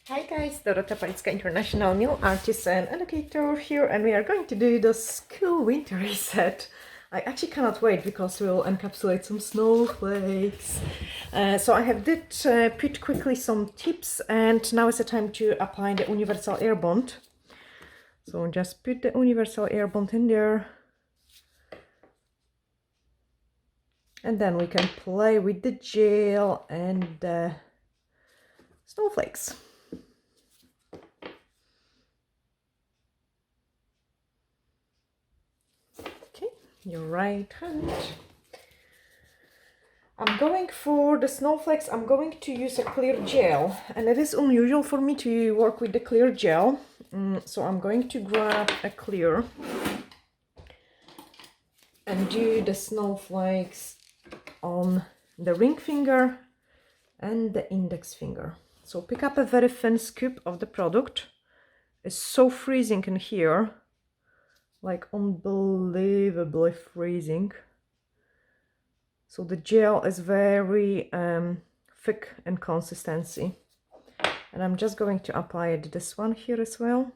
Hi guys, Dorota International Nail Artist and Educator here, and we are going to do the school winter reset. I actually cannot wait because we'll encapsulate some snowflakes. So I have put quickly some tips, and now is the time to apply the universal air bond. So just put the universal air bond in there. And then we can play with the gel and the snowflakes. Your right hand. I'm going for the snowflakes. I'm going to use a clear gel, and it is unusual for me to work with the clear gel. So I'm going to grab a clear and do the snowflakes on the ring finger and the index finger. So pick up a very thin scoop of the product. It's so freezing in here, like unbelievably freezing. So the gel is very thick in consistency, and I'm just going to apply it this one here as well.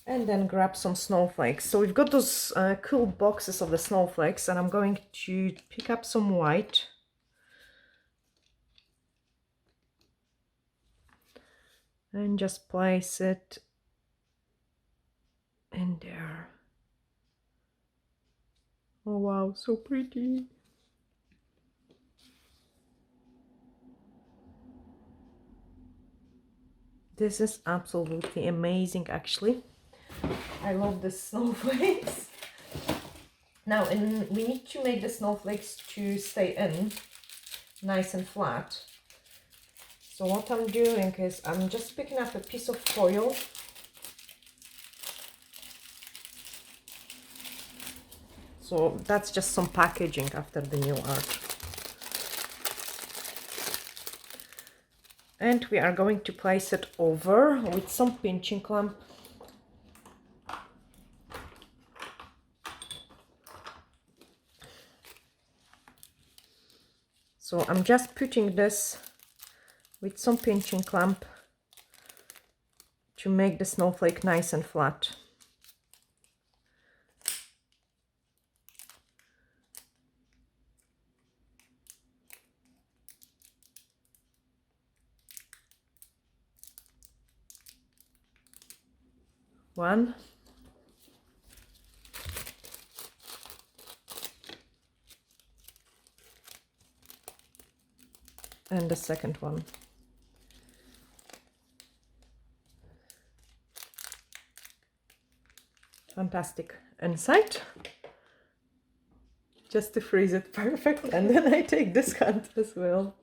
And then grab some snowflakes. So we've got those cool boxes of the snowflakes, and I'm going to pick up some white. And just place it in there. Oh wow, so pretty. This is absolutely amazing, actually. I love the snowflakes. Now, we need to make the snowflakes to stay in nice and flat. So what I'm doing is I'm just picking up a piece of foil. So that's just some packaging after the new art. And we are going to place it over with some pinching clamp. So I'm just putting this with some pinching clamp to make the snowflake nice and flat. One. And the second one. Fantastic. Inside. Just to freeze it perfect, and then I take this hand as well.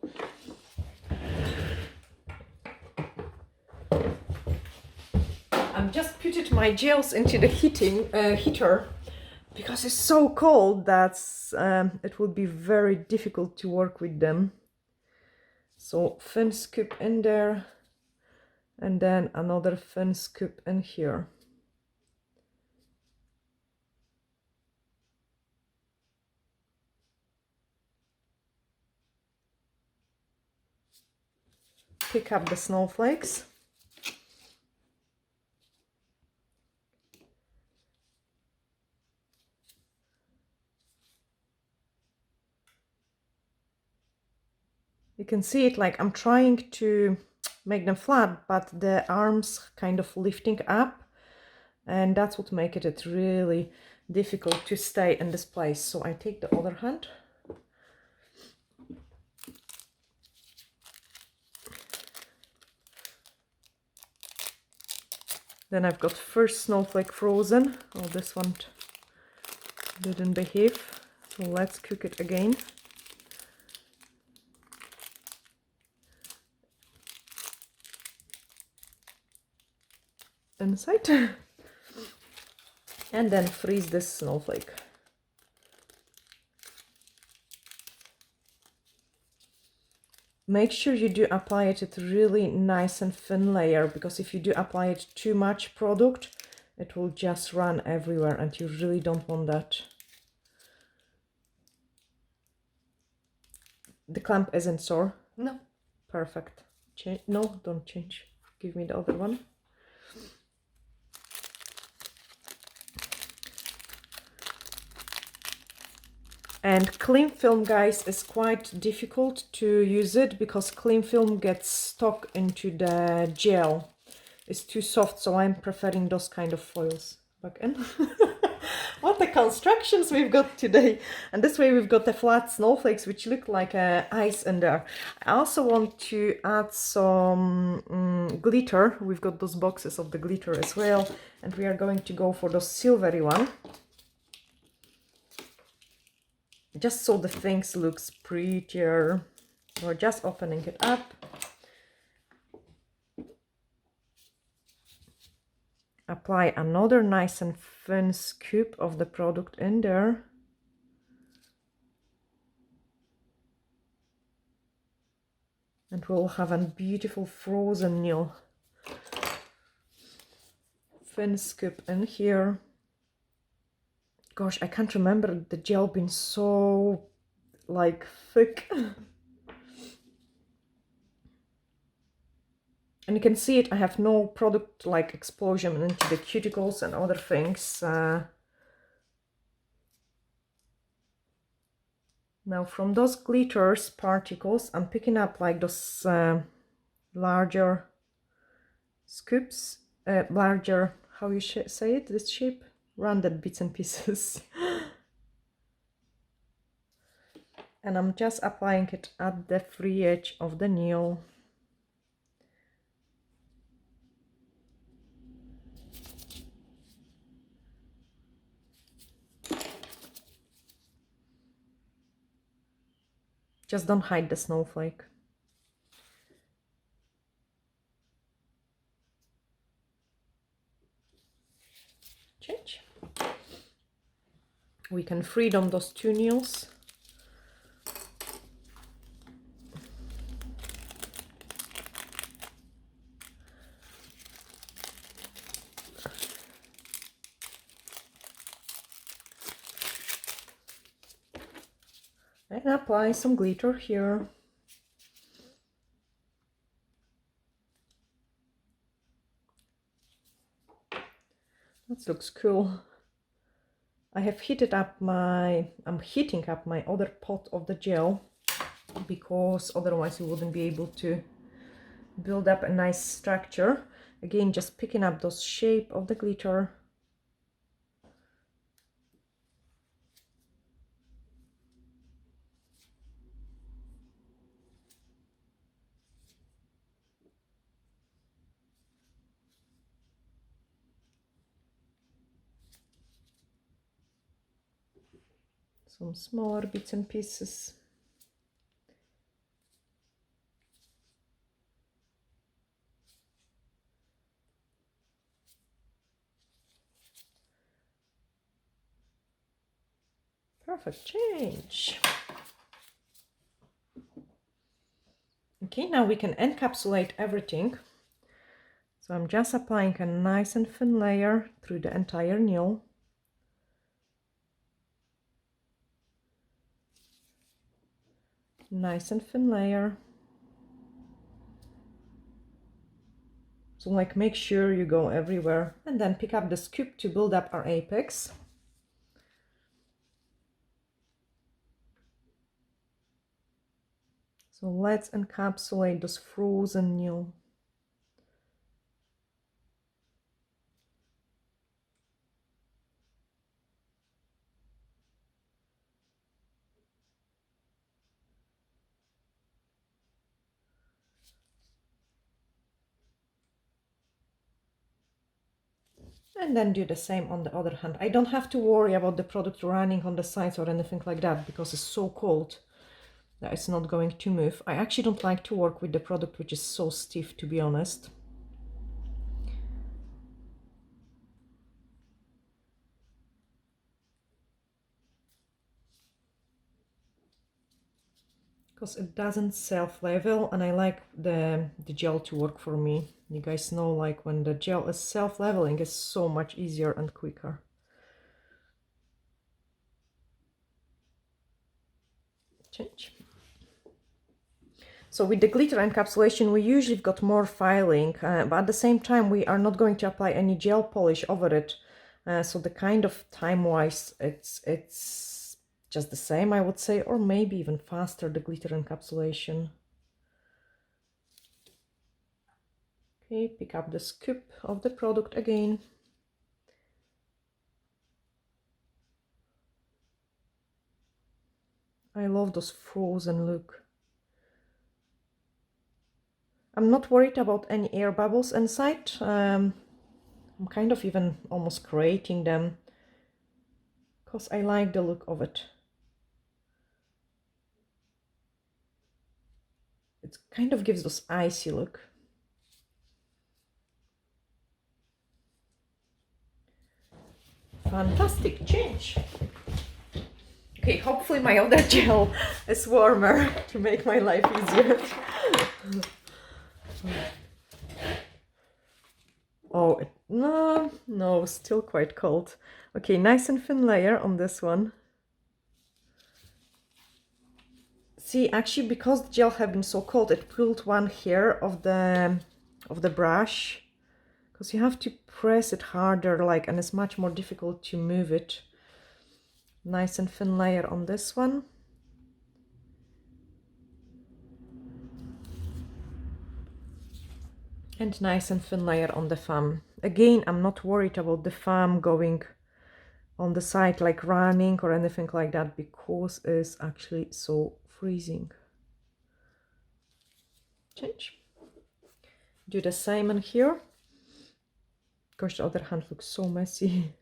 I'm just putting my gels into the heater because it's so cold that it will be very difficult to work with them. So thin scoop in there, and then another thin scoop in here. Pick up the snowflakes. You can see it, like I'm trying to make them flat, but the arms kind of lifting up, and that's what makes it really difficult to stay in this place. So I take the other hand. Then I've got first snowflake frozen. Oh, this one didn't behave, so let's cook it again. Inside. And then freeze this snowflake. Make sure you do apply it at really nice and thin layer, because if you do apply it too much product, it will just run everywhere, and you really don't want that. The clamp isn't sore? No. Perfect. No, don't change. Give me the other one. And cling film, guys, is quite difficult to use it because cling film gets stuck into the gel. It's too soft, so I'm preferring those kind of foils. Back in. What the constructions we've got today. And this way we've got the flat snowflakes which look like ice in there. I also want to add some glitter. We've got those boxes of the glitter as well. And we are going to go for the silvery one. Just so the things looks prettier. We're just opening it up. Apply another nice and thin scoop of the product in there. And we'll have a beautiful frozen nail. Thin scoop in here. Gosh, I can't remember the gel being so like thick. And you can see it, I have no product like explosion into the cuticles and other things. Now from those glitters particles, I'm picking up like those larger scoops, larger, how you say it, this shape? Rounded bits and pieces. And I'm just applying it at the free edge of the nail. Just don't hide the snowflake. Change. We can freedom those two nails. And apply some glitter here. That looks cool. I have heated up I'm heating up my other pot of the gel because otherwise you wouldn't be able to build up a nice structure. Again, just picking up those shape of the glitter. Some smaller bits and pieces. Perfect, change. Okay, now we can encapsulate everything. So I'm just applying a nice and thin layer through the entire nail. Nice and thin layer. So like make sure you go everywhere and then pick up the scoop to build up our apex. So let's encapsulate this frozen nail. And then do the same on the other hand. I don't have to worry about the product running on the sides or anything like that because it's so cold that it's not going to move. I actually don't like to work with the product which is so stiff, to be honest. Because it doesn't self-level and I like the gel to work for me. You guys know, like when the gel is self-leveling, it's so much easier and quicker. Change. So with the glitter encapsulation, we usually have got more filing, but at the same time, we are not going to apply any gel polish over it. So the kind of time-wise, it's just the same, I would say, or maybe even faster, the glitter encapsulation. Okay, pick up the scoop of the product again. I love those frozen look. I'm not worried about any air bubbles inside. I'm kind of even almost creating them because I like the look of it. It kind of gives this icy look. Fantastic change. Okay, hopefully my other gel is warmer to make my life easier. Oh, no, still quite cold. Okay, nice and thin layer on this one. See, actually, because the gel have been so cold, it pulled one hair of the brush, because you have to press it harder, like, and it's much more difficult to move it. Nice and thin layer on this one. And nice and thin layer on the thumb. Again, I'm not worried about the thumb going on the side, like running or anything like that, because it's actually so freezing. Change. Do the same in here. Gosh, the other hand looks so messy.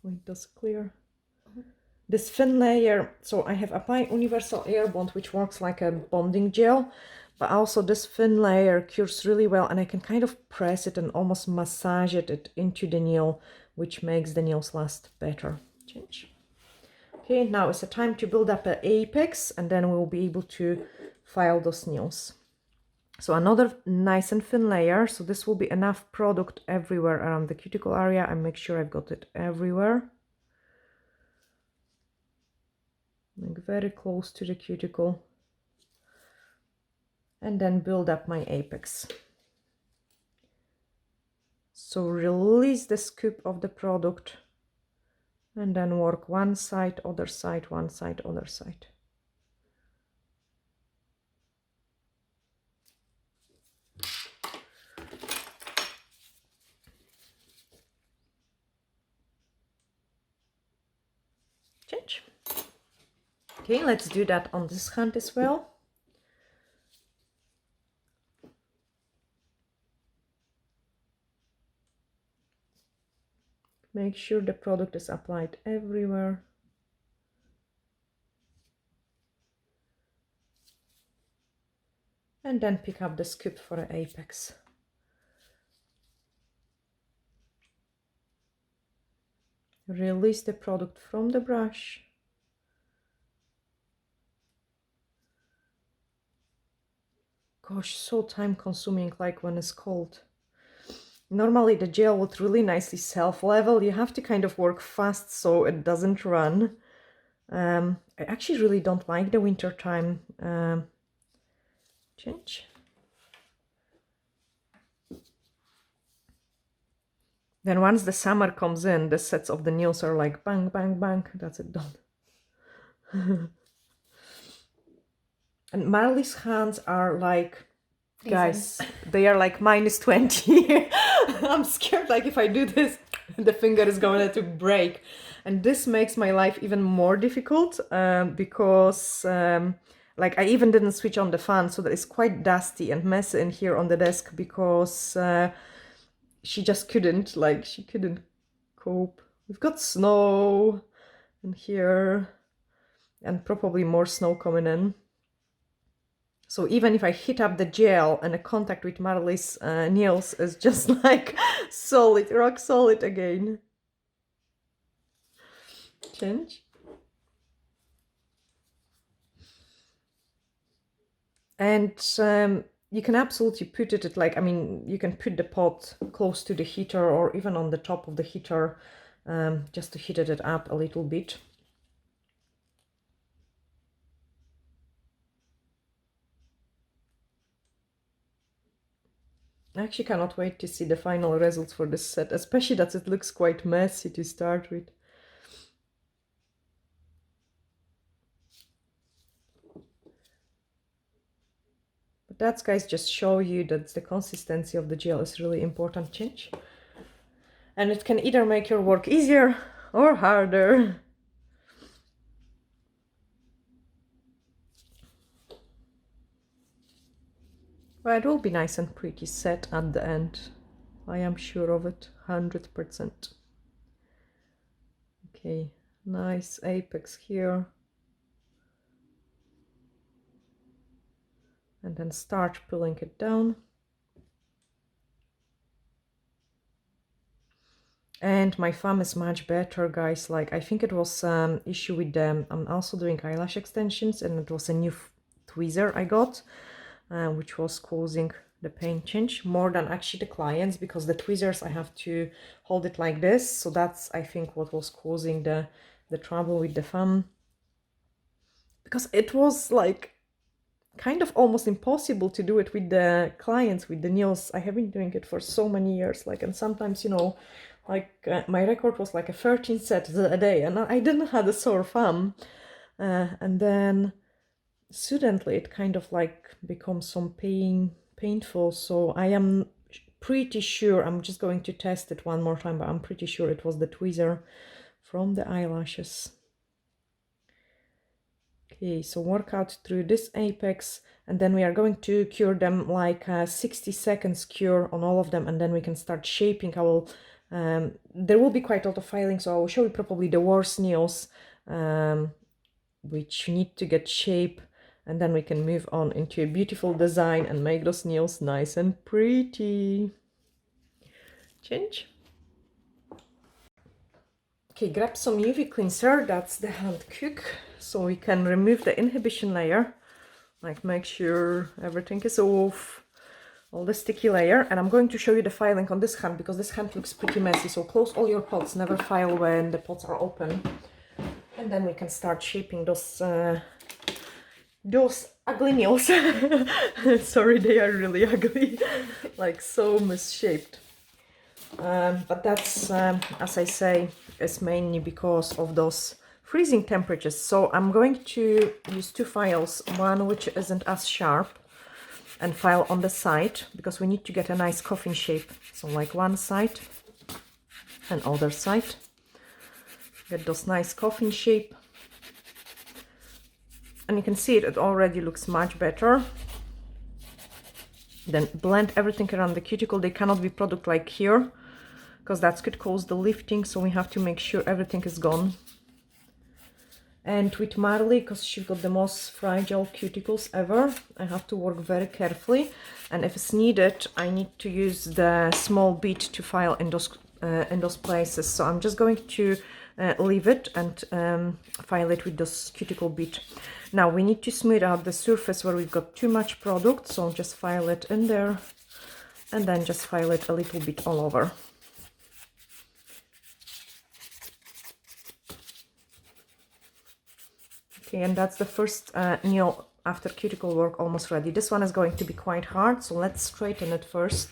Wait, that's clear. This thin layer, so I have applied Universal Air Bond, which works like a bonding gel, but also this thin layer cures really well, and I can kind of press it and almost massage it into the nail, which makes the nails last better. Change. Okay, now it's a time to build up an apex, and then we'll be able to file those nails. So another nice and thin layer, so this will be enough product everywhere around the cuticle area, and make sure I've got it everywhere. Like very close to the cuticle. And then build up my apex. So release the scoop of the product and then work one side, other side, one side, other side. Change. Okay, let's do that on this hand as well. Make sure the product is applied everywhere. And then pick up the scoop for the apex. Release the product from the brush. Gosh, so time consuming, like when it's cold. Normally the gel would really nicely self-level. You have to kind of work fast so it doesn't run. I actually really don't like the winter time. Change. Then once the summer comes in, the sets of the nails are like bang, bang, bang. That's it, done. And Marley's hands are like, guys, they are like -20. I'm scared, like if I do this, the finger is going to break. And this makes my life even more difficult because like I even didn't switch on the fan, so that it's quite dusty and messy in here on the desk because she just couldn't, like she couldn't cope. We've got snow in here and probably more snow coming in. So even if I hit up the gel and the contact with Marley's nails is just like solid, rock solid again. Change. And you can absolutely put it at like, I mean, you can put the pot close to the heater or even on the top of the heater just to heat it up a little bit. I actually cannot wait to see the final results for this set, especially that it looks quite messy to start with. But that's, guys, just show you that the consistency of the gel is really important change. And it can either make your work easier or harder. But it will be nice and pretty set at the end. I am sure of it, 100%. Okay, nice apex here. And then start pulling it down. And my thumb is much better, guys. Like, I think it was issue with them. I'm also doing eyelash extensions, and it was a new tweezer I got, which was causing the pain change more than actually the clients, because the tweezers I have to hold it like this. So that's, I think, what was causing the trouble with the thumb, because it was like kind of almost impossible to do it with the clients, with the nails. I have been doing it for so many years, like, and sometimes, you know, like my record was like a 13 set a day, and I didn't have a sore thumb, and then suddenly it kind of like becomes some painful. So I am pretty sure, I'm just going to test it one more time, but I'm pretty sure it was the tweezer from the eyelashes. Okay, so work out through this apex, and then we are going to cure them like 60 seconds cure on all of them, and then we can start shaping. I will there will be quite a lot of filing, so I will show you probably the worst nails which need to get shape, and then we can move on into a beautiful design and make those nails nice and pretty. Change. Okay, grab some UV cleanser, that's the hand cook, so we can remove the inhibition layer, like make sure everything is off, all the sticky layer. And I'm going to show you the filing on this hand, because this hand looks pretty messy, so close all your pots, never file when the pots are open. And then we can start shaping those ugly nails. Sorry, they are really ugly, like so misshaped. But that's, as I say, is mainly because of those freezing temperatures. So I'm going to use two files, one which isn't as sharp, and file on the side, because we need to get a nice coffin shape. So like one side and other side. Get those nice coffin shape. And you can see it already looks much better. Then blend everything around the cuticle. They cannot be product like here, because that could cause the lifting, so we have to make sure everything is gone. And with Marley, because she got the most fragile cuticles ever, I have to work very carefully, and if it's needed, I need to use the small bit to file in those places. So I'm just going to leave it and file it with this cuticle bit. Now we need to smooth out the surface where we've got too much product, so just file it in there, and then just file it a little bit all over. Okay, and that's the first nail after cuticle work almost ready. This one is going to be quite hard, so let's straighten it first.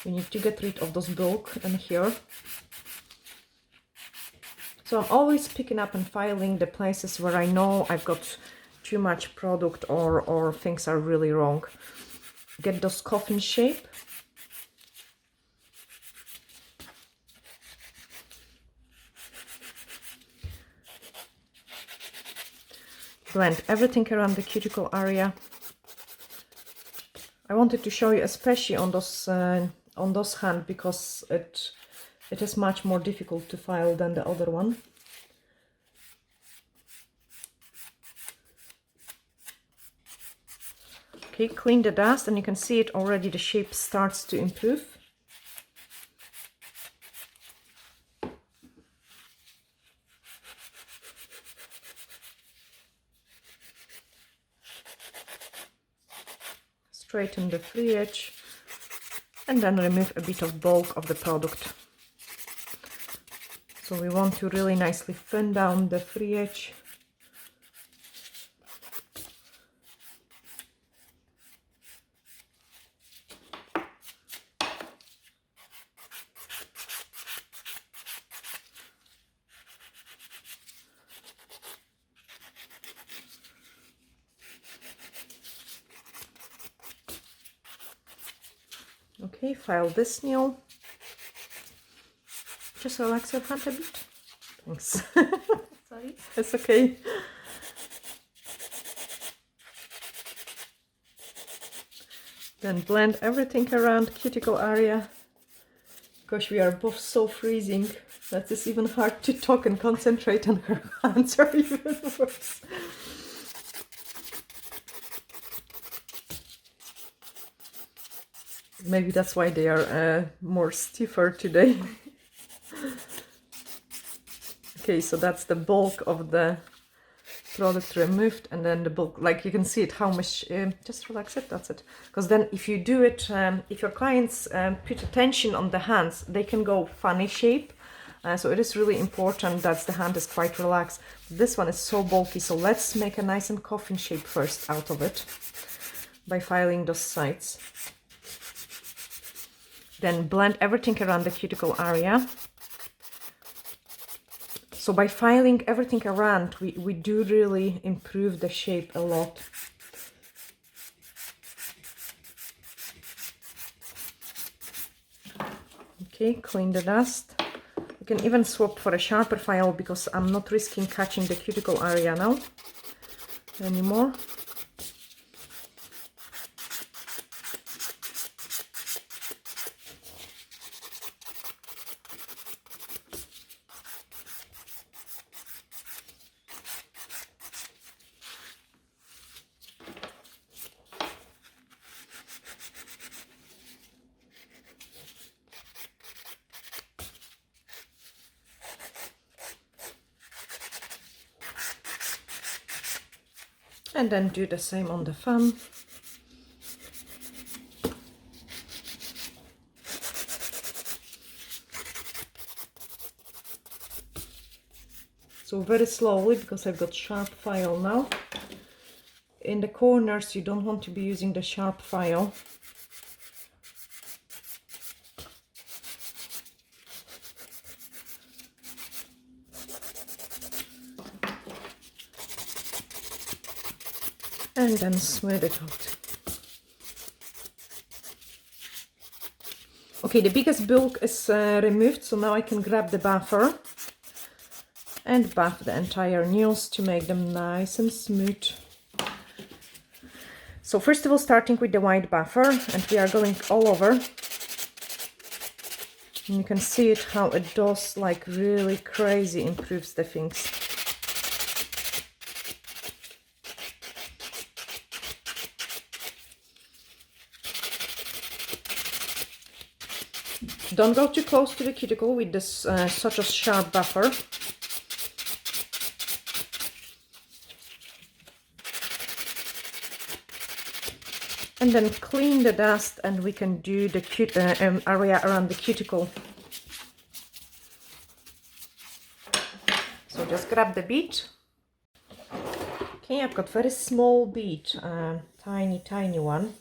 We need to get rid of those bulk in here. So I'm always picking up and filing the places where I know I've got too much product or things are really wrong. Get those coffin shape. Blend everything around the cuticle area. I wanted to show you especially on those hands, because it is much more difficult to file than the other one. Okay, clean the dust, and you can see it already, the shape starts to improve. Straighten the free edge, and then remove a bit of bulk of the product. So we want to really nicely thin down the free edge. Okay, file this nail. Just relax your hand a bit. Thanks. Sorry. It's okay. Then blend everything around cuticle area. Gosh, we are both so freezing that it's even hard to talk and concentrate, and her hands are even worse. Maybe that's why they are more stiffer today. Okay, so that's the bulk of the product removed, and then the bulk, like you can see it, how much, just relax it, that's it. Because then if you do it, if your clients put attention on the hands, they can go funny shape. So it is really important that the hand is quite relaxed. This one is so bulky, so let's make a nice and coffin shape first out of it by filing those sides. Then blend everything around the cuticle area. So by filing everything around, we do really improve the shape a lot. Okay, clean the dust. You can even swap for a sharper file because I'm not risking catching the cuticle area now anymore. And then do the same on the thumb. So very slowly, because I've got sharp file now. In the corners, you don't want to be using the sharp file. And then smooth it out. Okay, the biggest bulk is removed, so now I can grab the buffer and buff the entire nails to make them nice and smooth. So first of all, starting with the white buffer, and we are going all over. And you can see it, how it does, like, really crazy improves the things. Don't go too close to the cuticle with this such a sharp buffer. And then clean the dust, and we can do the area around the cuticle. So just grab the bead. Okay, I've got very small bead, tiny one.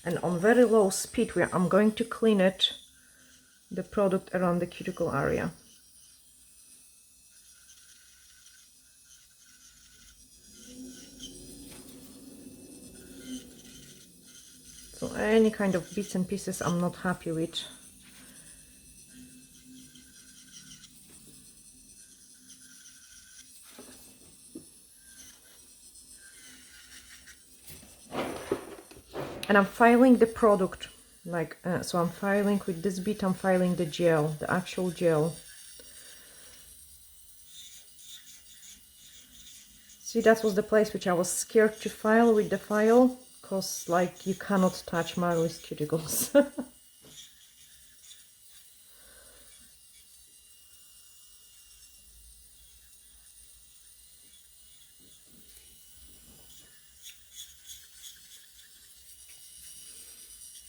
And on very low speed, I'm going to clean it, the product around the cuticle area. So any kind of bits and pieces I'm not happy with. And I'm filing the product, like, so I'm filing with this bit, I'm filing the gel, the actual gel. See, that was the place which I was scared to file with the file, because, like, you cannot touch Marley's cuticles.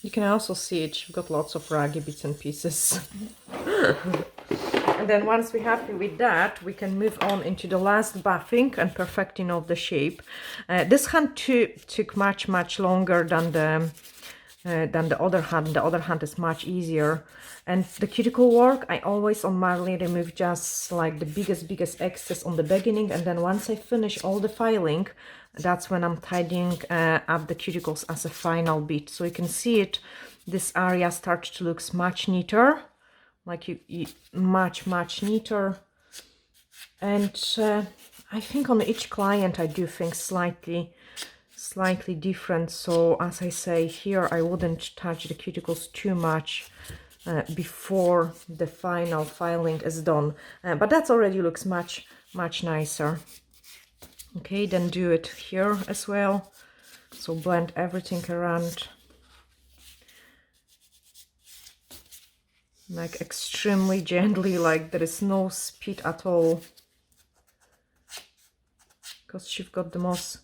You can also see it, you've got lots of raggy bits and pieces. And then once we're happy with that, we can move on into the last buffing and perfecting of the shape. This hand took much longer than the other hand. The other hand is much easier. And the cuticle work, I always on Marley remove just like the biggest excess on the beginning, and then once I finish all the filing, that's when I'm tidying up the cuticles as a final bit. So you can see it, this area starts to look much neater, like much neater. And I think on each client I do things slightly different. So as I say here, I wouldn't touch the cuticles too much before the final filing is done, but that already looks much nicer. Okay, then do it here as well. So blend everything around, like extremely gently, like there is no speed at all, because she's got the most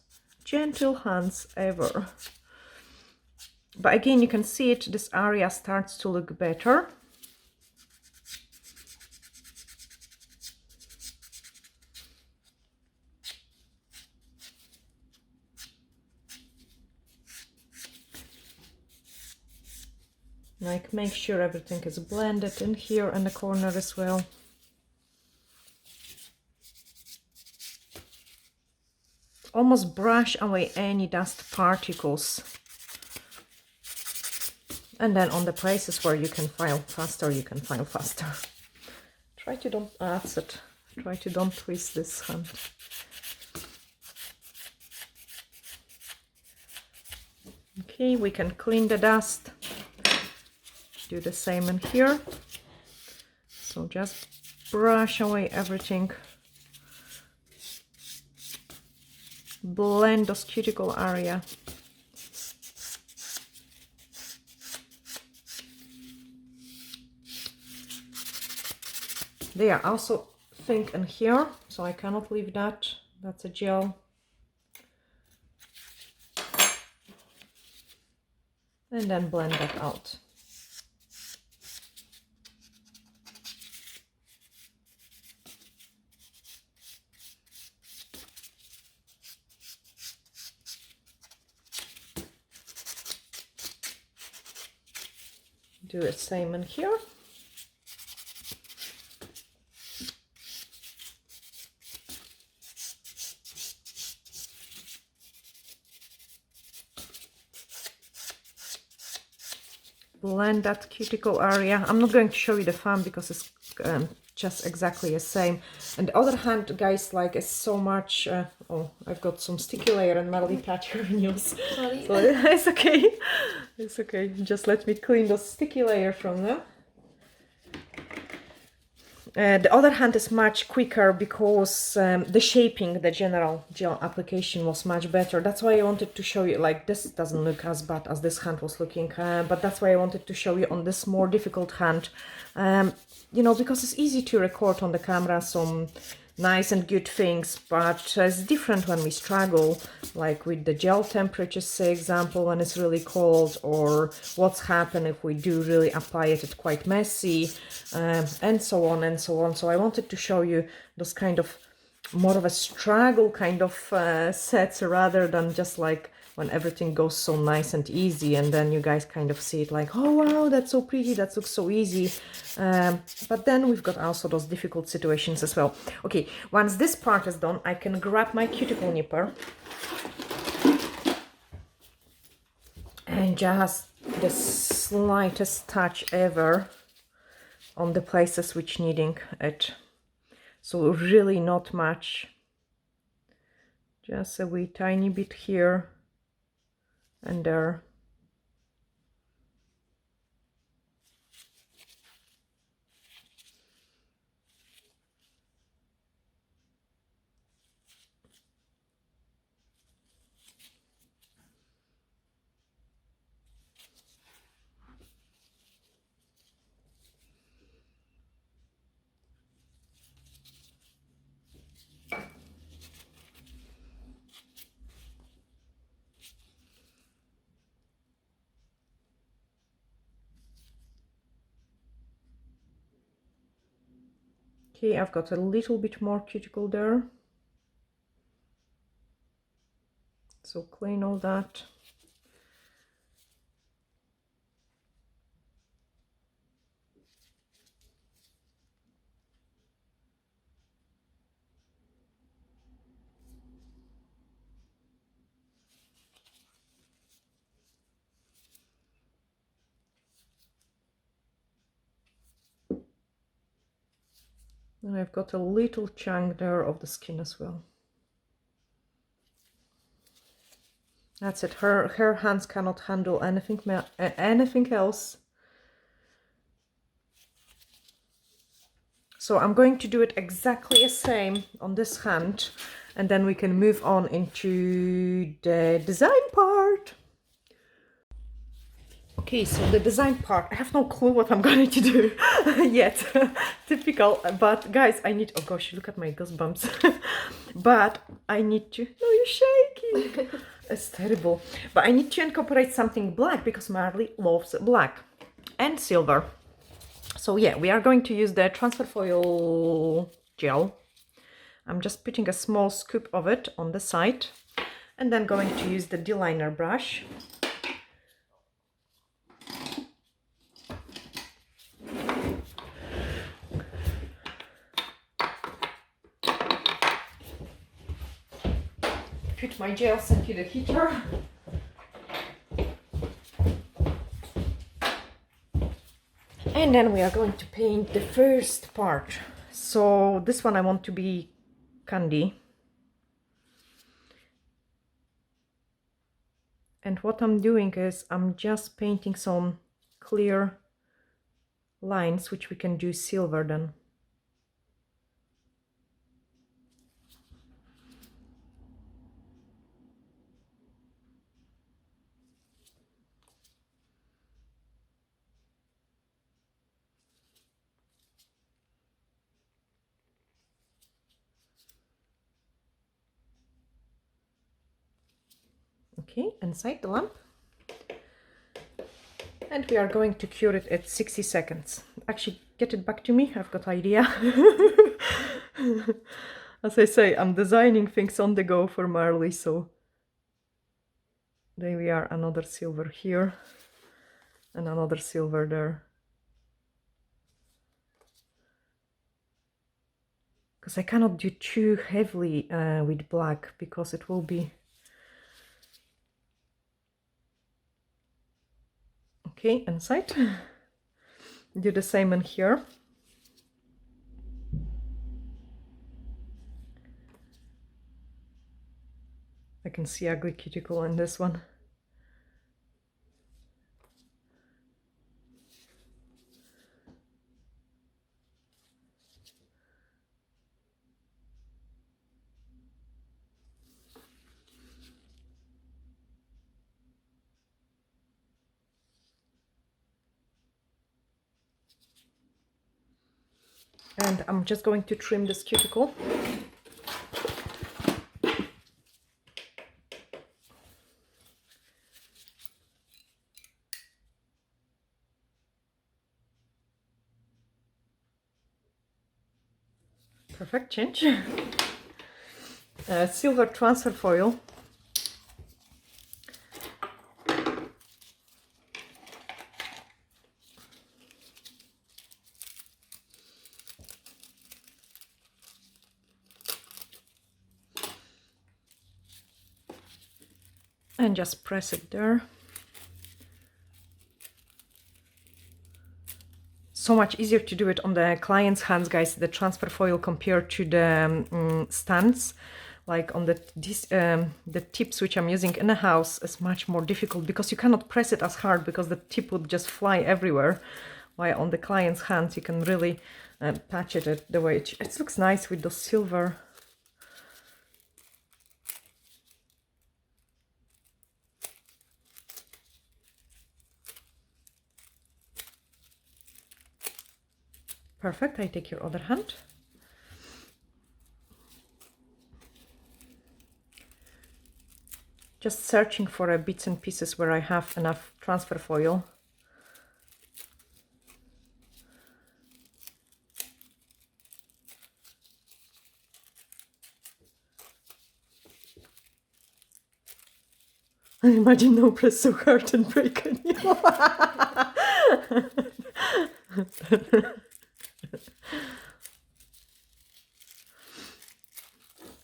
gentle hands ever. But again, you can see it, this area starts to look better. Like make sure everything is blended in here in the corner as well. Almost brush away any dust particles. And then on the places where you can file faster, you can file faster. Try to don't, that's it. Try to don't twist this hand. Okay, we can clean the dust. Do the same in here. So just brush away everything. Blend those cuticle area. There, also think in here, so I cannot leave that. That's a gel. And then blend that out. Do the same in here. Blend that cuticle area. I'm not going to show you the fan because it's just exactly the same. And the other hand, guys, like it's so much. Oh, I've got some sticky layer and Marley touch her nails. Sorry. So it's okay. It's okay. Just let me clean the sticky layer from them. The other hand is much quicker because the shaping, the general gel application was much better. That's why I wanted to show you, like this doesn't look as bad as this hand was looking, but that's why I wanted to show you on this more difficult hand, you know, because it's easy to record on the camera some nice and good things, but it's different when we struggle, like with the gel temperatures, say example, when it's really cold, or what's happened if we do really apply it, it's quite messy, and so on and so on. So I wanted to show you those kind of more of a struggle kind of sets, rather than just like when everything goes so nice and easy, and then you guys kind of see it like, oh wow, that's so pretty, that looks so easy. But then we've got also those difficult situations as well. Okay, once this part is done, I can grab my cuticle nipper and just the slightest touch ever on the places which needing it. So really not much, just a wee tiny bit here and there. Okay, I've got a little bit more cuticle there. So clean all that. And I've got a little chunk there of the skin as well. That's it. Her hands cannot handle anything else. So I'm going to do it exactly the same on this hand, and then we can move on into the design part. Okay, so the design part, I have no clue what I'm going to do yet. Typical, but guys, I need, oh gosh, look at my goosebumps. But I need to, no, you're shaking. It's terrible. But I need to incorporate something black because Marley loves black and silver. So yeah, we are going to use the transfer foil gel. I'm just putting a small scoop of it on the side and then going to use the D-liner brush. Put my gels into the heater. And then we are going to paint the first part. So this one I want to be candy. And what I'm doing is I'm just painting some clear lines, which we can do silver then. Okay, inside the lamp. And we are going to cure it at 60 seconds. Actually, get it back to me, I've got idea. As I say, I'm designing things on the go for Marley, so there we are, another silver here and another silver there. Because I cannot do too heavily with black because it will be... Okay, inside. Do the same in here. I can see ugly cuticle in this one. And I'm just going to trim this cuticle. Perfect, change. Silver transfer foil. And just press it there. So much easier to do it on the client's hands, guys, the transfer foil compared to the stands. Like on the tips which I'm using in the house is much more difficult because you cannot press it as hard because the tip would just fly everywhere. While on the client's hands you can really patch it the way it looks nice with the silver. Perfect, I take your other hand. Just searching for bits and pieces where I have enough transfer foil. I imagine no press so hard and break any.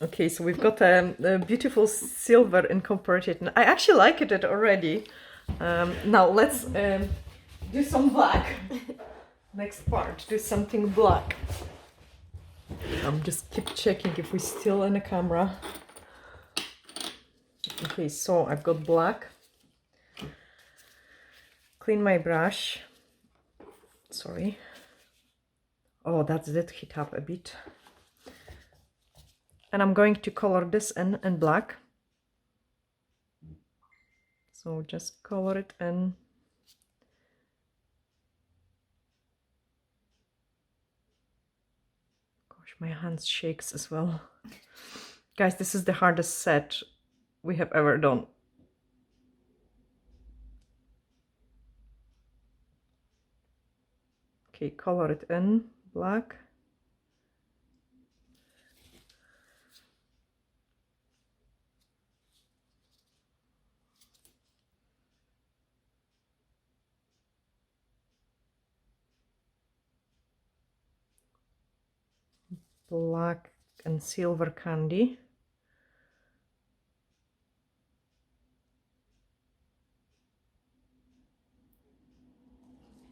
Okay, so we've got a beautiful silver incorporated. I actually like it already. Now let's do some black. Next part, do something black. I'm just keep checking if we're still in the camera. Okay, so I've got black. Clean my brush. Sorry. Oh, that did hit up a bit. And I'm going to color this in black. So just color it in. Gosh, my hands shakes as well. Guys, this is the hardest set we have ever done. Okay, color it in black. Black and silver candy.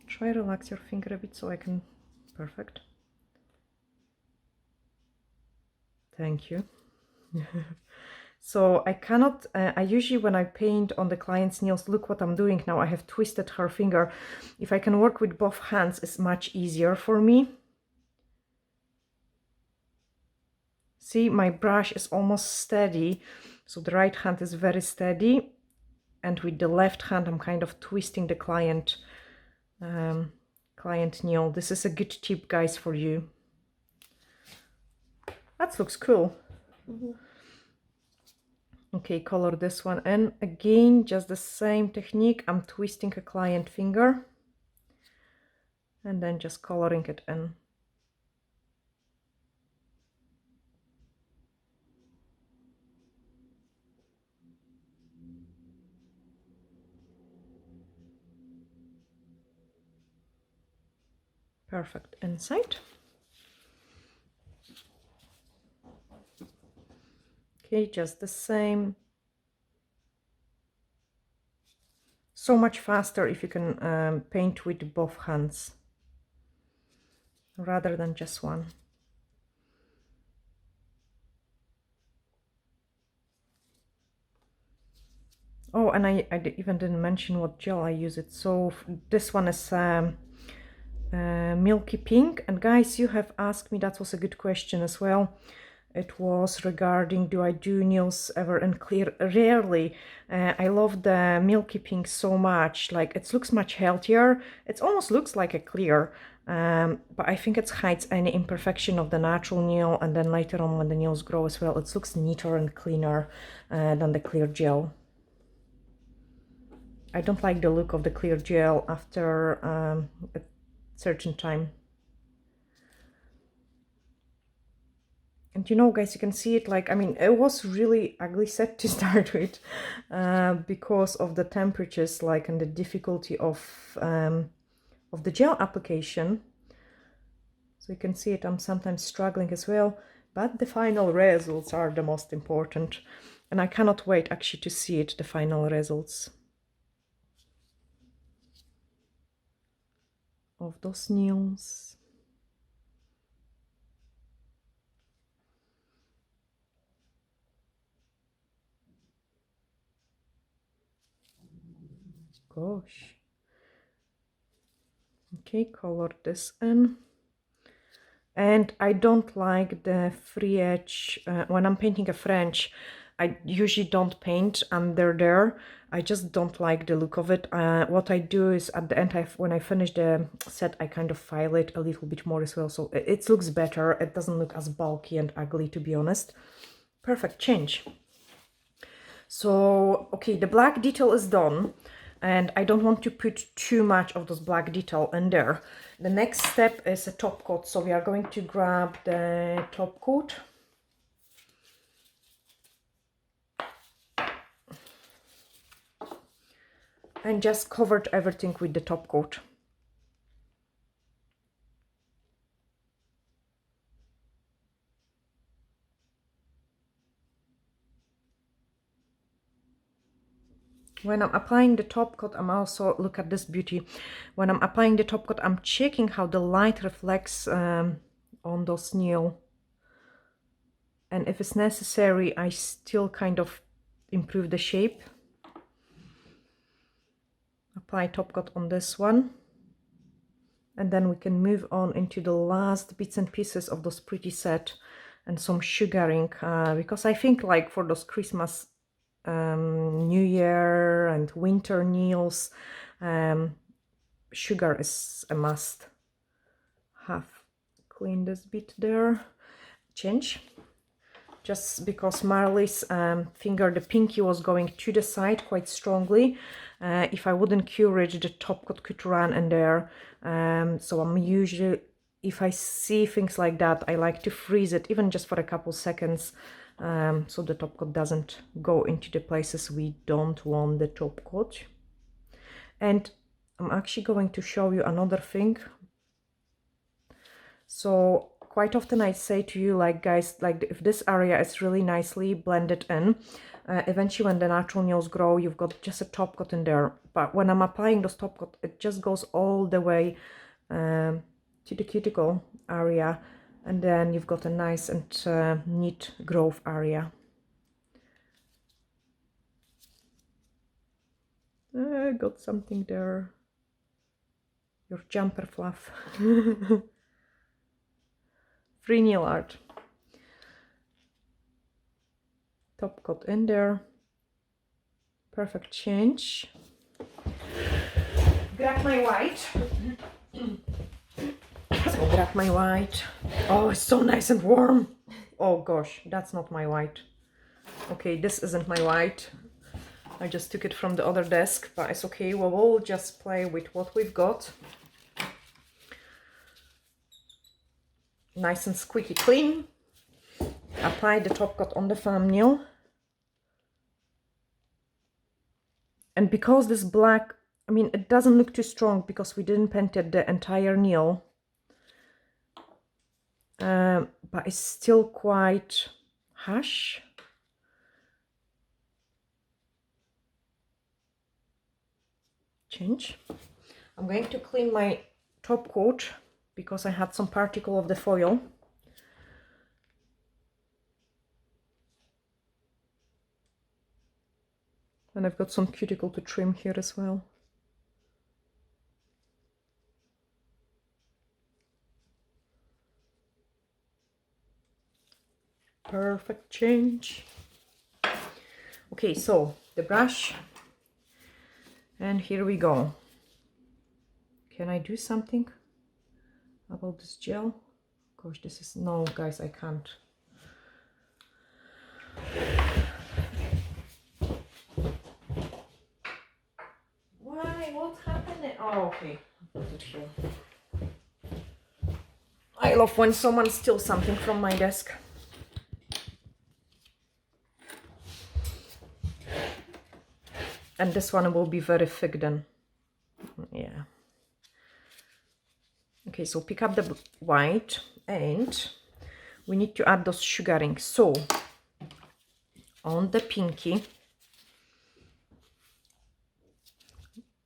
Try relax your finger a bit so I can, perfect. Thank you. So I cannot, I usually when I paint on the client's nails, look what I'm doing now, I have twisted her finger. If I can work with both hands, it's much easier for me. See, my brush is almost steady, so the right hand is very steady, and with the left hand I'm kind of twisting the client nail. This is a good tip, guys, for you. That looks cool. Okay, color this one in. Again, just the same technique. I'm twisting a client finger and then just coloring it in. Perfect inside. Okay, just the same. So much faster if you can paint with both hands rather than just one. Oh, and I even didn't mention what gel I use it. So this one is milky pink. And guys, you have asked me, that was a good question as well. It was regarding, do I do nails ever in clear? Rarely. I love the milky pink so much. Like, it looks much healthier. It almost looks like a clear. But I think it hides any imperfection of the natural nail. And then later on when the nails grow as well, it looks neater and cleaner than the clear gel. I don't like the look of the clear gel after a certain time. And you know, guys, you can see it, like, I mean, it was really ugly set to start with because of the temperatures, like, and the difficulty of the gel application. So you can see it, I'm sometimes struggling as well, but the final results are the most important. And I cannot wait actually to see it, the final results of those nails. Gosh. Okay, color this in. And I don't like the free edge. When I'm painting a French, I usually don't paint under there. I just don't like the look of it. What I do is at the end, when I finish the set, I kind of file it a little bit more as well. So it looks better. It doesn't look as bulky and ugly, to be honest. Perfect change. So, okay, the black detail is done. And I don't want to put too much of those black detail in there. The next step is a top coat. So we are going to grab the top coat. And just covered everything with the top coat. When I'm applying the top coat, I'm also, look at this beauty. When I'm applying the top coat, I'm checking how the light reflects on those nail. and if it's necessary, I still kind of improve the shape. Apply top coat on this one, and then we can move on into the last bits and pieces of those pretty set and some sugaring, because I think like for those Christmas, New Year and winter nails, sugar is a must have. Clean this bit there, change. Just because Marley's finger, the pinky, was going to the side quite strongly. If I wouldn't cure it, the top coat could run in there. So I'm usually, if I see things like that, I like to freeze it even just for a couple seconds, so the top coat doesn't go into the places we don't want the top coat. And I'm actually going to show you another thing. So quite often I say to you, like, guys, like if this area is really nicely blended in, eventually when the natural nails grow, you've got just a top coat in there. But when I'm applying those top coat, it just goes all the way to the cuticle area, and then you've got a nice and neat growth area. Got something there. Your jumper fluff. Free nail art. Top coat in there. Perfect change. Grab my white. So grab my white. Oh, it's so nice and warm. Oh gosh, that's not my white. Okay, this isn't my white. I just took it from the other desk, but it's okay. We'll just play with what we've got. Nice and squeaky clean. Apply the top coat on the thumbnail. And because this black, I mean, it doesn't look too strong because we didn't paint it the entire nail. But it's still quite harsh. Change. I'm going to clean my top coat because I had some particle of the foil. And I've got some cuticle to trim here as well. Perfect change. Okay, so the brush, and here we go. Can I do something about this gel? Gosh, this is, no guys, I can't. Why? What happened? Oh, okay, I'll put it here. I love when someone steals something from my desk. And this one will be very thick then. Yeah. Okay, so pick up the white and we need to add those sugaring. So on the pinky,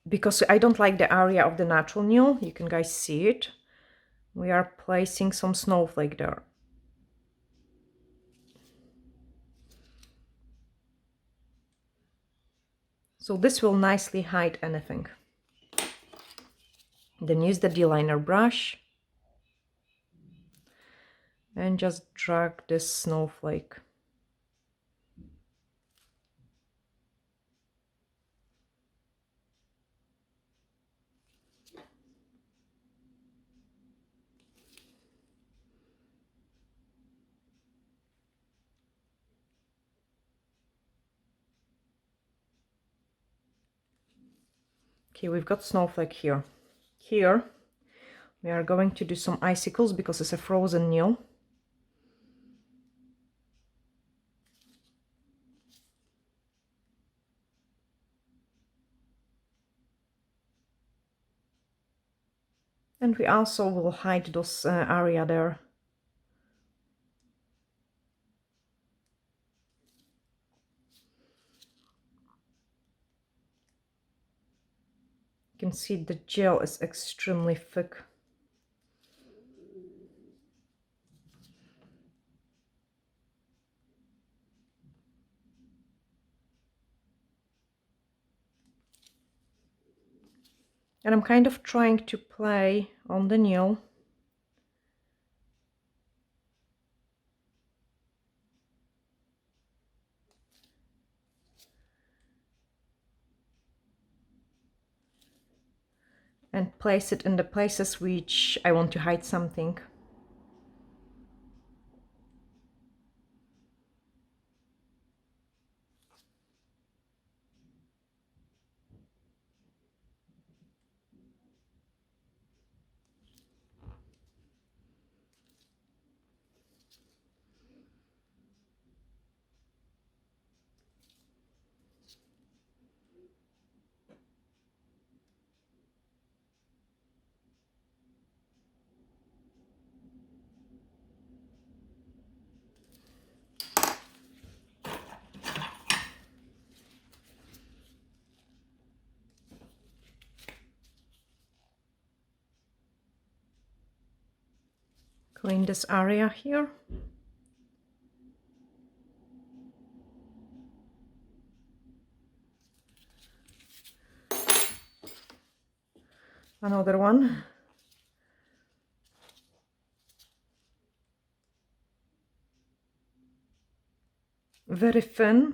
because I don't like the area of the natural nail, you can guys see it, we are placing some snowflake there. So this will nicely hide anything. Then use the D-liner brush and just drag this snowflake. Okay, we've got snowflake here. Here we are going to do some icicles because it's a frozen nail. And we also will hide those area there. You can see the gel is extremely thick. And I'm kind of trying to play on the nail. And place it in the places which I want to hide something. Clean this area here. Another one. Very thin.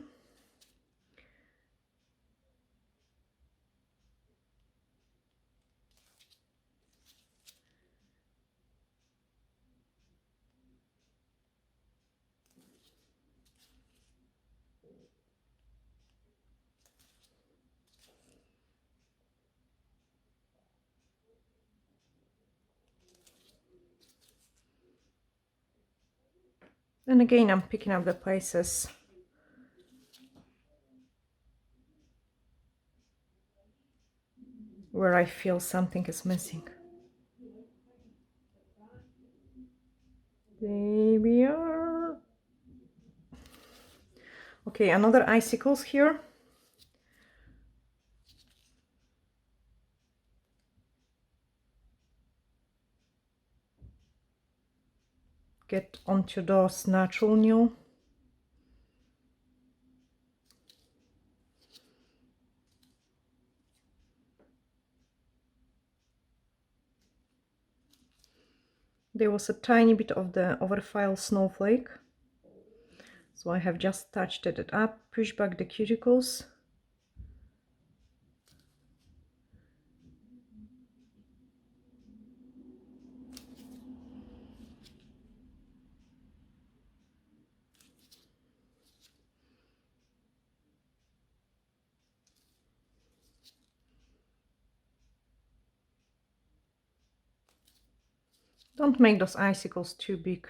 And again, I'm picking up the places where I feel something is missing. There we are. Okay, another icicles here. Get onto those natural nail. There was a tiny bit of the overfile snowflake, so I have just touched it up, push back the cuticles. Don't make those icicles too big.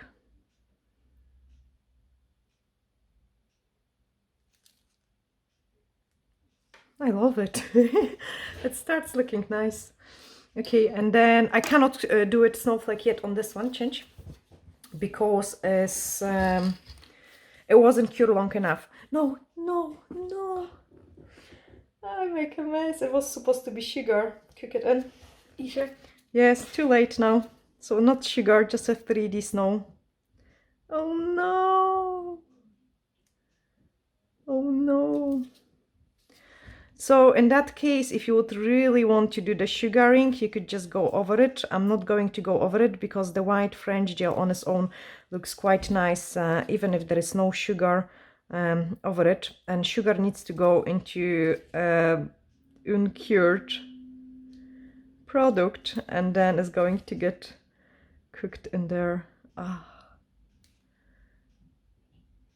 I love it. It starts looking nice. Okay, and then I cannot do it snowflake yet on this one, change, because it wasn't cured long enough. No, no, no. I make a mess. It was supposed to be sugar. Cook it in. Isha. Yes, too late now. So not sugar, just a 3D snow. Oh no. Oh no. So in that case, if you would really want to do the sugaring, you could just go over it. I'm not going to go over it because the white French gel on its own looks quite nice, even if there is no sugar over it. And sugar needs to go into uncured product, and then it's going to get cooked in there.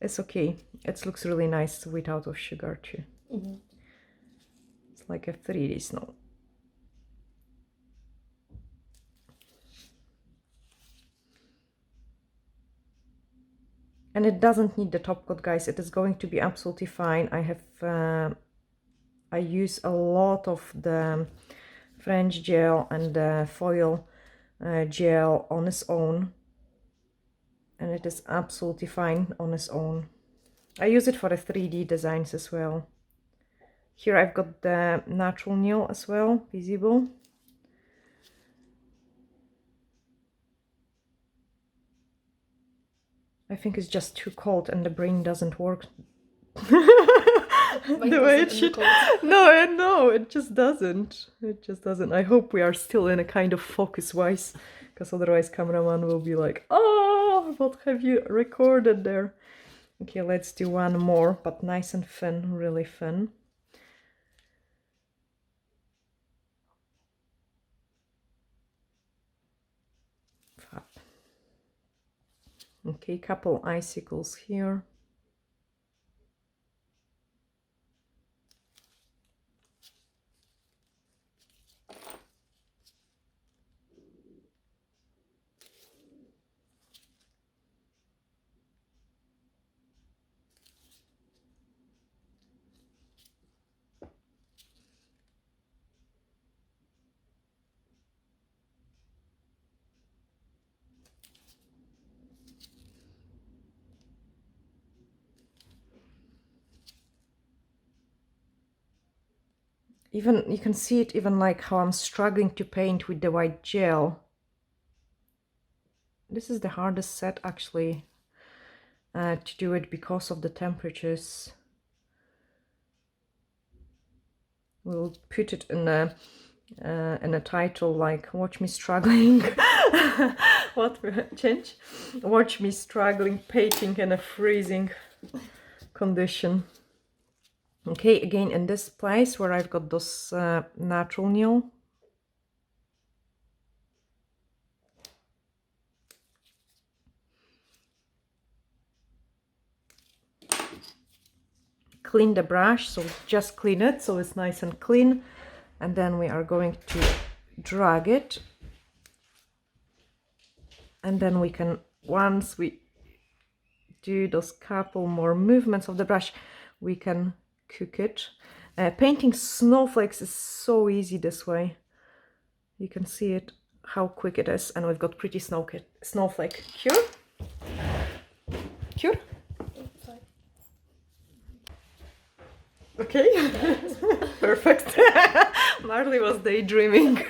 It's okay. It looks really nice without of sugar too. It's like a 3D snow. And it doesn't need the top coat, guys. It is going to be absolutely fine. I use a lot of the French gel and the foil gel on its own, and it is absolutely fine on its own. I use it for the 3D designs as well. Here I've got the natural nail as well, visible. I think it's just too cold and the brain doesn't work the way it should. No, it just doesn't. It just doesn't. I hope we are still in a kind of focus wise, because otherwise cameraman will be like, oh, what have you recorded there? Okay, let's do one more, but nice and thin, really thin. Fab. Okay, couple icicles here. Even you can see it even like how I'm struggling to paint with the white gel. This is the hardest set actually to do it because of the temperatures. We'll put it in a title like "Watch me struggling." What change? Watch me struggling painting in a freezing condition. Okay, again in this place where I've got those natural nail. Clean the brush, so just clean it so it's nice and clean, and then we are going to drag it, and then we can, once we do those couple more movements of the brush, we can cook it. Painting snowflakes is so easy this way. You can see it, how quick it is, and we've got pretty snowflake. Cure? Cure? Okay, perfect. Marley was daydreaming.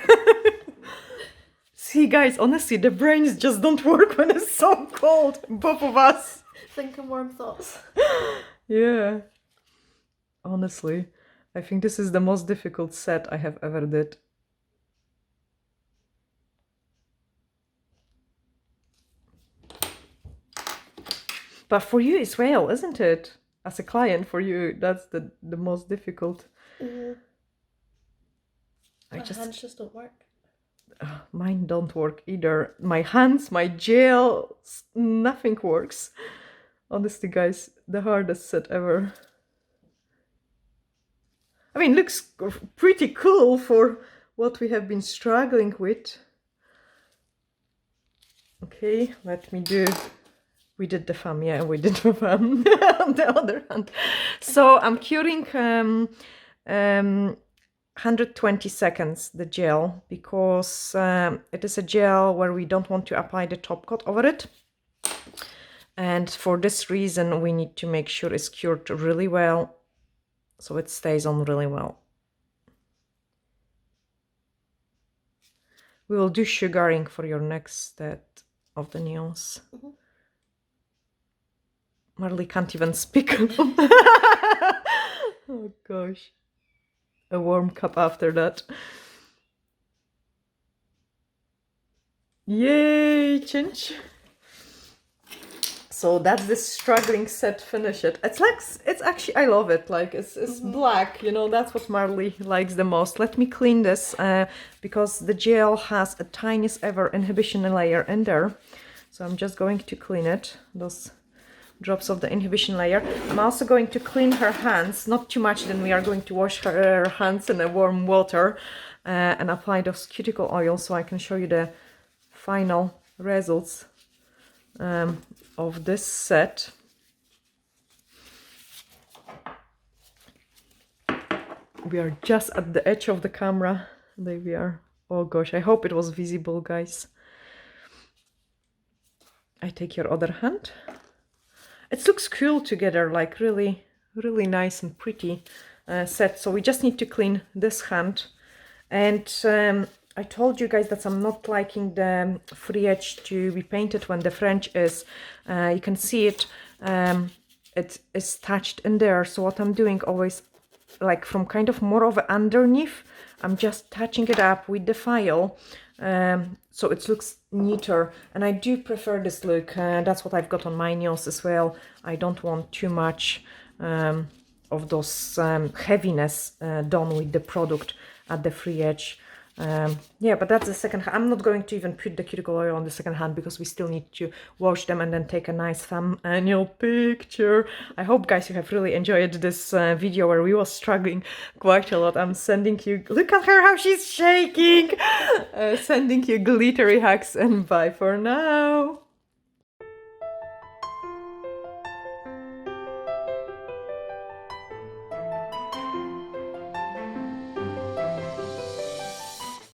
See guys, honestly, the brains just don't work when it's so cold, both of us. Thinking warm thoughts. Yeah. Honestly, I think this is the most difficult set I have ever did. But for you as well, isn't it? As a client, for you, that's the most difficult. My hands just don't work. Mine don't work either. My hands, my gel, nothing works. Honestly, guys, the hardest set ever. I mean, looks pretty cool for what we have been struggling with. Okay, let me do... We did the thumb, yeah, we did the thumb on the other hand. So I'm curing 120 seconds, the gel, because it is a gel where we don't want to apply the top coat over it. And for this reason, we need to make sure it's cured really well, so it stays on really well. We will do sugaring for your next set of the nails. Mm-hmm. Marley can't even speak. Oh gosh. A warm cup after that. Yay, Chinch. So that's the struggling set, finish it. It's like, it's actually, I love it. Like it's black, you know, that's what Marley likes the most. Let me clean this because the gel has a tiniest ever inhibition layer in there. So I'm just going to clean it. Those drops of the inhibition layer. I'm also going to clean her hands, not too much, then we are going to wash her hands in a warm water and apply those cuticle oils so I can show you the final results of this set. We are just at the edge of the camera. There we are. Oh gosh, I hope it was visible, guys. I take your other hand. It looks cool together, like really, really nice and pretty set. So we just need to clean this hand. And I told you guys that I'm not liking the free edge to be painted when the French is. You can see it. it is touched in there. So what I'm doing always, like from kind of more of underneath, I'm just touching it up with the file, so it looks neater, and I do prefer this look. That's what I've got on my nails as well. I don't want too much of those heaviness done with the product at the free edge. Yeah, but that's the second hand. I'm not going to even put the cuticle oil on the second hand because we still need to wash them and then take a nice thumbnail picture. I hope, guys, you have really enjoyed this video where we were struggling quite a lot. I'm sending you, look at her how she's shaking, sending you glittery hugs, and bye for now.